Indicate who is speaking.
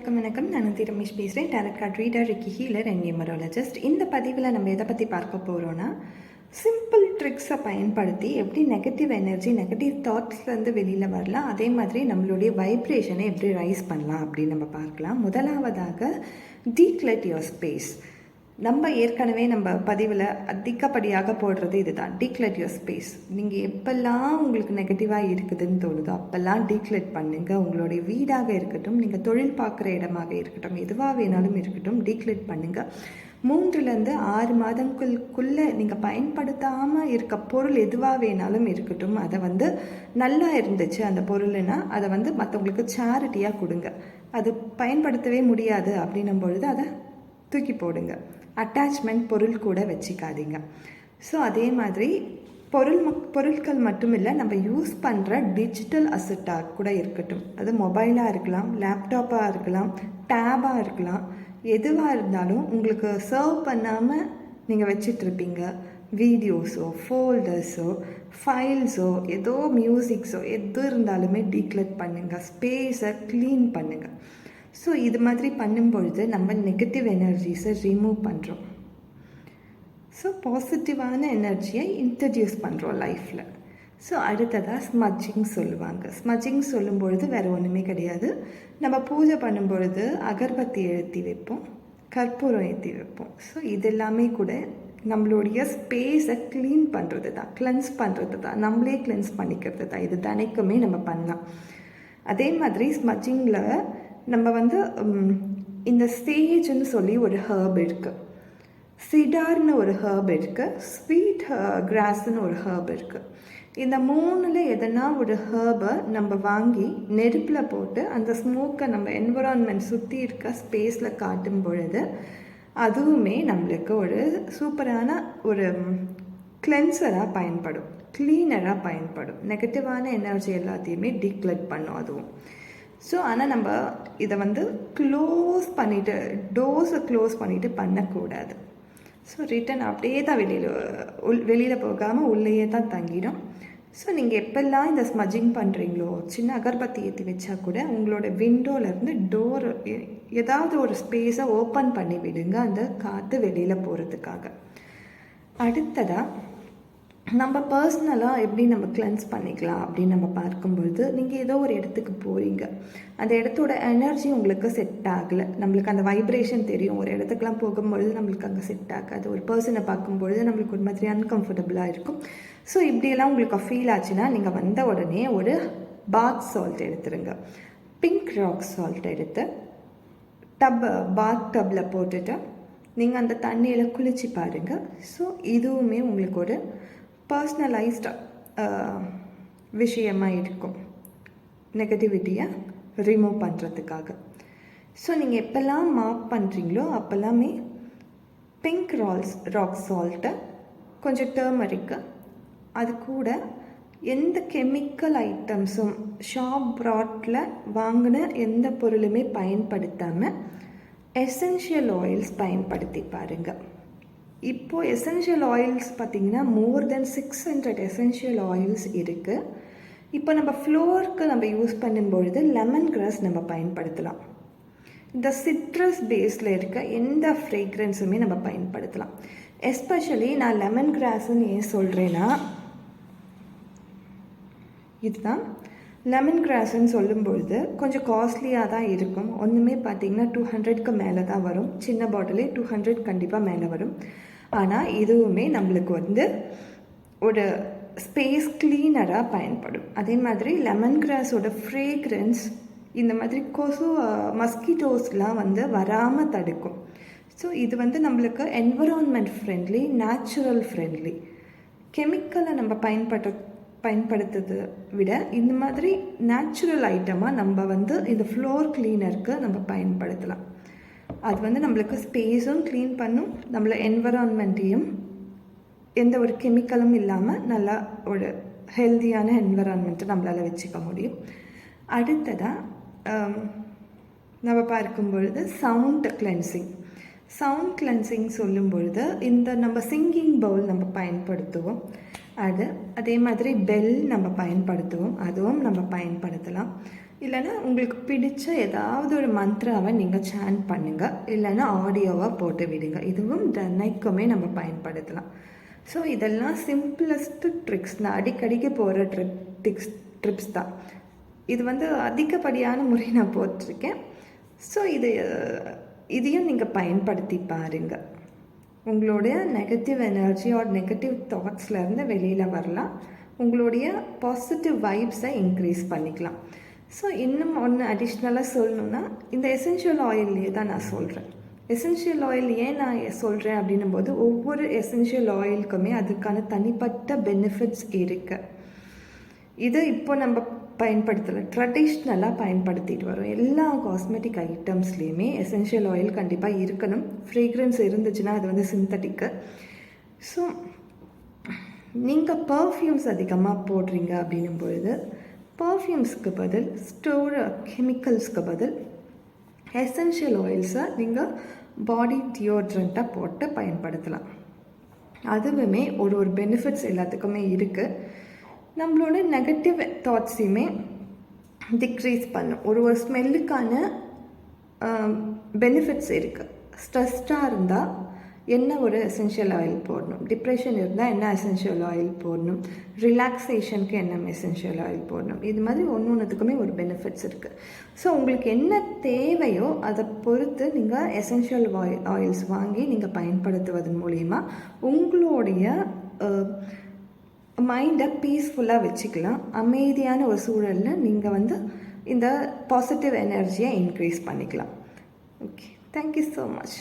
Speaker 1: அனைவருக்கும் வணக்கம். நான் ரமேஷ் பேசுகிறேன். Tarot card reader, Ricky healer and numerologist. இந்த பதிவில் நம்ம எதை பற்றி பார்க்க போகிறோன்னா, சிம்பிள் ட்ரிக்ஸை பயன்படுத்தி எப்படி நெகட்டிவ் எனர்ஜி, நெகட்டிவ் தாட்ஸ்லேருந்து வெளியில் வரலாம், அதே மாதிரி நம்மளுடைய வைப்ரேஷனை எப்படி ரைஸ் பண்ணலாம் அப்படின்னு நம்ம பார்க்கலாம். முதலாவதாக, டீக்ளெட் யுவர் ஸ்பேஸ். நம்ம ஏற்கனவே நம்ம பதிவில் அதிகப்படியாக போடுறது இதுதான், டீக்ளெட் யுவர் ஸ்பேஸ். நீங்கள் எப்பெல்லாம் உங்களுக்கு நெகட்டிவாக இருக்குதுன்னு தோணுதோ அப்போல்லாம் டீக்ளெட் பண்ணுங்கள். உங்களுடைய வீடாக இருக்கட்டும், நீங்கள் தொழில் பார்க்குற இடமாக இருக்கட்டும், எதுவாக வேணாலும் இருக்கட்டும், டீக்ளெட் பண்ணுங்கள். 3 to 6 மாதங்களுக்குள்ளே நீங்கள் பயன்படுத்தாமல் இருக்க பொருள் எதுவாக வேணாலும் இருக்கட்டும், அதை நல்லா இருந்துச்சு அந்த பொருள்னா அதை மற்றவங்களுக்கு சேரிட்டியாக கொடுங்க. அது பயன்படுத்தவே முடியாது அப்படின்னும் பொழுது அதை தூக்கி போடுங்க. அட்டாச்மெண்ட் பொருள் கூட வச்சுக்காதீங்க. ஸோ அதே மாதிரி பொருட்கள் மட்டும் இல்லை, நம்ம யூஸ் பண்ணுற டிஜிட்டல் அசட்டாக கூட இருக்கட்டும், அது மொபைலாக இருக்கலாம், லேப்டாப்பாக இருக்கலாம், டேபாக இருக்கலாம், எதுவாக இருந்தாலும் உங்களுக்கு சர்வ் பண்ணாமல் நீங்கள் வச்சிட்ருப்பீங்க. வீடியோஸோ, ஃபோல்டர்ஸோ, ஃபைல்ஸோ, ஏதோ மியூசிக்ஸோ எது இருந்தாலுமே டீக்ளெட் பண்ணுங்கள். ஸ்பேஸை க்ளீன் பண்ணுங்கள். ஸோ இது மாதிரி பண்ணும்பொழுது நம்ம நெகட்டிவ் எனர்ஜிஸை ரிமூவ் பண்ணுறோம். ஸோ பாசிட்டிவான எனர்ஜியை இன்ட்ரடியூஸ் பண்ணுறோம் லைஃப்பில். ஸோ அடுத்ததாக ஸ்மட்ஜிங் சொல்லுவாங்க. ஸ்மட்ஜிங் சொல்லும்பொழுது வேறு ஒன்றுமே கிடையாது. நம்ம பூஜை பண்ணும்பொழுது அகர்பத்தி ஏற்றி வைப்போம், கற்பூரம் ஏற்றி வைப்போம். ஸோ இதெல்லாமே கூட நம்மளுடைய ஸ்பேஸை க்ளீன் பண்ணுறது தான், கிளென்ஸ் பண்ணுறது தான், நம்மளே கிளென்ஸ் பண்ணிக்கிறது தான். இது தினைக்குமே நம்ம பண்ணலாம். அதே மாதிரி ஸ்மட்ஜிங்கில் நம்ம இந்த சேஜ்னு சொல்லி ஒரு ஹர்ப் இருக்குது, சிடார்னு ஒரு ஹர்ப் இருக்குது, ஸ்வீட் கிராஸ்ன்னு ஒரு ஹர்ப் இருக்குது. இந்த 3ல் எதனா ஒரு ஹர்பை நம்ம வாங்கி நெருப்பில் போட்டு அந்த ஸ்மோக்கை நம்ம என்விரான்மெண்ட் சுற்றி இருக்க ஸ்பேஸில் காட்டும் பொழுது அதுவுமே நம்மளுக்கு ஒரு சூப்பரான ஒரு கிளென்சராக பயன்படும், க்ளீனராக பயன்படும். நெகட்டிவான எனர்ஜி எல்லாத்தையுமே டீக்ளெட் பண்ணும் அதுவும். ஸோ ஆனால் நம்ம இதை க்ளோஸ் பண்ணிவிட்டு, டோர்ஸை க்ளோஸ் பண்ணிவிட்டு பண்ணக்கூடாது. ஸோ ரிட்டன் அப்படியே தான் வெளியில் போகாமல் உள்ளேயே தான் தங்கிடும். ஸோ நீங்கள் எப்பெல்லாம் இந்த ஸ்மஜிங் பண்ணுறீங்களோ, சின்ன அகர்பத்தி ஏற்றி வச்சா கூட உங்களோட விண்டோலேருந்து டோர் ஏதாவது ஒரு ஸ்பேஸை ஓப்பன் பண்ணி விடுங்க, அந்த காற்று வெளியில் போகிறதுக்காக. அடுத்ததாக நம்ம பர்சனலாக எப்படி நம்ம கிளென்ஸ் பண்ணிக்கலாம் அப்படின்னு நம்ம பார்க்கும்பொழுது, நீங்கள் ஏதோ ஒரு இடத்துக்கு போகிறீங்க, அந்த இடத்தோட எனர்ஜி உங்களுக்கு செட் ஆகலை, நம்மளுக்கு அந்த வைப்ரேஷன் தெரியும். ஒரு இடத்துக்குலாம் போகும்பொழுது நம்மளுக்கு அங்கே செட் ஆகாது. ஒரு பர்சனை பார்க்கும்பொழுது நம்மளுக்கு ஒரு மாதிரி அன்கம்ஃபர்டபுளாக இருக்கும். ஸோ இப்படியெல்லாம் உங்களுக்கு ஃபீல் ஆச்சுன்னா நீங்கள் வந்த உடனே ஒரு பாத் சால்ட் எடுத்துருங்க. பிங்க் ராக் சால்ட் எடுத்து பாத் டப்பில் போட்டுட்டு நீங்கள் அந்த தண்ணியில் குளிச்சு பாருங்கள். ஸோ இதுவுமே உங்களுக்கு ஒரு பர்சனலைஸ்டு விஷயமாக இருக்கும், நெகட்டிவிட்டியை ரிமூவ் பண்ணுறதுக்காக. ஸோ நீங்கள் எப்போல்லாம் மாப் பண்ணுறீங்களோ அப்போல்லாமே பிங்க் ராக் சால்ட்டை, கொஞ்சம் டர்மரிக்கு, அது கூட எந்த கெமிக்கல் ஐட்டம்ஸும் ஷாப் ப்ராட்டில் வாங்கின எந்த பொருளுமே பயன்படுத்தாமல் எசென்ஷியல் ஆயில்ஸ் பயன்படுத்தி பாருங்கள். இப்போது எசென்ஷியல் ஆயில்ஸ் பார்த்திங்கன்னா மோர் தென் 600 எசென்ஷியல் ஆயில்ஸ் இருக்குது. இப்போ நம்ம ஃப்ளோருக்கு நம்ம யூஸ் பண்ணும்பொழுது லெமன் கிராஸ் நம்ம பயன்படுத்தலாம். இந்த சிட்ரஸ் பேஸில் இருக்க எந்த ஃப்ரேக்ரன்ஸுமே நம்ம பயன்படுத்தலாம். எஸ்பெஷலி நான் லெமன் கிராஸ்ன்னு ஏன் சொல்கிறேன்னா, இதுதான் லெமன் கிராஸ்ன்னு சொல்லும்பொழுது கொஞ்சம் காஸ்ட்லியாக தான் இருக்கும். ஒன்றுமே பார்த்திங்கன்னா 200க்கு மேலே தான் வரும். சின்ன பாட்டிலே 200 கண்டிப்பாக மேலே வரும். ஆனால் இதுவுமே நம்மளுக்கு ஒரு ஸ்பேஸ் க்ளீனராக பயன்படும். அதே மாதிரி லெமன் கிராஸோட ஃப்ரேக்ரன்ஸ் இந்த மாதிரி கொசு, மஸ்கிட்டோஸ்லாம் வராமல் தடுக்கும். ஸோ இது நம்மளுக்கு என்விரான்மெண்ட் ஃப்ரெண்ட்லி, நேச்சுரல் ஃப்ரெண்ட்லி. கெமிக்கலை நம்ம பயன்படுத்துறதை விட இந்த மாதிரி நேச்சுரல் ஐட்டமாக நம்ம இந்த ஃப்ளோர் க்ளீனருக்கு நம்ம பயன்படுத்தலாம். அது நம்மளுக்கு ஸ்பேஸும் க்ளீன் பண்ணும், நம்மள என்விரான்மெண்ட்டையும் எந்த ஒரு கெமிக்கலும் இல்லாமல் நல்லா ஒரு ஹெல்த்தியான என்விரான்மெண்ட்டை நம்மளால் வச்சுக்க முடியும். அடுத்ததாக நம்ம பார்க்கும்பொழுது சவுண்ட் கிளென்சிங் சொல்லும் பொழுது இந்த நம்ம சிங்கிங் பவுல் நம்ம பயன்படுத்துவோம். அதே மாதிரி பெல் நம்ம பயன்படுத்துவோம், அதுவும் நம்ம பயன்படுத்தலாம். இல்லைன்னா உங்களுக்கு பிடிச்ச ஏதாவது ஒரு மந்த்ராவை நீங்கள் சேன் பண்ணுங்கள், இல்லைன்னா ஆடியோவாக போட்டு விடுங்க. இதுவும் தினைக்குமே நம்ம பயன்படுத்தலாம். ஸோ இதெல்லாம் சிம்பிளஸ்ட்டு ட்ரிக்ஸ் தான், அடிக்கடிக்கு போகிற ட்ரிப்ஸ் தான். இது அதிகப்படியான முறை நான் போட்டிருக்கேன். ஸோ இதையும் நீங்கள் பயன்படுத்தி பாருங்கள். உங்களுடைய நெகட்டிவ் எனர்ஜி ஆர் நெகட்டிவ் தாட்ஸ்லேருந்து வெளியில் வரலாம். உங்களுடைய பாசிட்டிவ் வைப்ஸை இன்க்ரீஸ் பண்ணிக்கலாம். ஸோ இன்னும் ஒன்று அடிஷ்னலாக சொல்லணுன்னா, இந்த எசென்ஷியல் ஆயில்லையே தான் நான் சொல்கிறேன். எசென்ஷியல் ஆயில் ஏன் நான் சொல்கிறேன் அப்படின்னும் போது, ஒவ்வொரு எசென்ஷியல் ஆயிலுக்குமே அதுக்கான தனிப்பட்ட பெனிஃபிட்ஸ் இருக்குது. இது இப்போ நம்ம பயன்படுத்தலை, ட்ரெடிஷ்னலாக பயன்படுத்திட்டு வரோம். எல்லா காஸ்மெட்டிக் ஐட்டம்ஸ்லேயுமே எசென்ஷியல் ஆயில் கண்டிப்பாக இருக்கணும். ஃப்ரேக்ரன்ஸ் இருந்துச்சுன்னா அது சிந்தட்டிக்கு. ஸோ நீங்கள் பர்ஃப்யூம்ஸ் அதிகமாக போடுறீங்க அப்படின்னும் பொழுது, பர்ஃப்யூம்ஸ்க்கு பதில் ஸ்டோர் கெமிக்கல்ஸ்க்கு பதில் எசென்ஷியல் ஆயில்ஸை நீங்கள் பாடி டியோட்ரண்ட்டாக போட்டு பயன்படுத்தலாம். அதுவுமே ஒரு பெனிஃபிட்ஸ் எல்லாத்துக்குமே இருக்குது. நம்மளோட நெகட்டிவ் தாட்ஸையுமே டிக்ரீஸ் பண்ணும். ஒரு ஸ்மெல்லுக்கான பெனிஃபிட்ஸ் இருக்குது. ஸ்ட்ரெஸ்டாக இருந்தால் என்ன ஒரு எசென்ஷியல் ஆயில் போடணும், டிப்ரெஷன் இருந்தால் என்ன எசென்ஷியல் ஆயில் போடணும், ரிலாக்ஸேஷனுக்கு என்ன எசென்ஷியல் ஆயில் போடணும், இது மாதிரி ஒன்றுத்துக்குமே ஒரு பெனிஃபிட்ஸ் இருக்குது. ஸோ உங்களுக்கு என்ன தேவையோ அதை பொறுத்து நீங்கள் எசென்ஷியல் ஆயில்ஸ் வாங்கி நீங்கள் பயன்படுத்துவதன் மூலிமா உங்களுடைய மைண்டை பீஸ்ஃபுல்லாக வச்சுக்கலாம். அமைதியான ஒரு சூழலில் நீங்கள் இந்த பாசிட்டிவ் எனர்ஜியை இன்க்ரீஸ் பண்ணிக்கலாம். Okay, thank you so much.